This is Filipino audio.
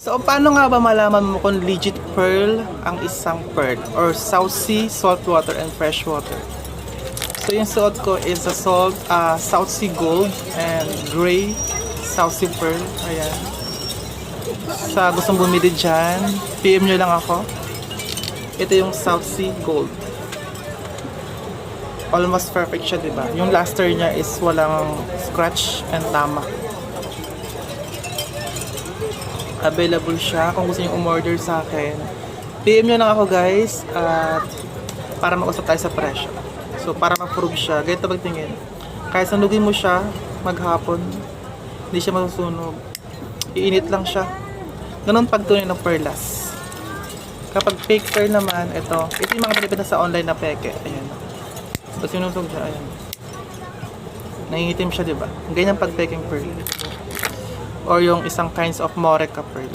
So, paano nga ba malaman mo kung legit pearl ang isang pearl or South Sea, saltwater, and freshwater? So, yung suot ko is a South Sea Gold and Gray South Sea Pearl. Ayan. Sa gustong bumili dyan, PM nyo lang ako. Ito yung South Sea Gold. Almost perfect siya, diba? Yung luster niya is walang scratch and tama. Available siya kung gusto niyo umorder sa akin. PM nyo lang ako guys at para mag-usap tayo sa presyo. So para ma-prove siya, ganito pagtingin. Kahit sanugin mo siya maghapon, hindi siya masusunog. Iinit lang siya. Ganun pagtunay ng perlas. Kapag fake pearl naman, ito yung mga pinipita sa online na peke. Ayan. Tapos sinusog siya, ayan. Nangingitim siya, diba? Ganyan pag peking pearl. Or yung isang kinds of Moreca pearl.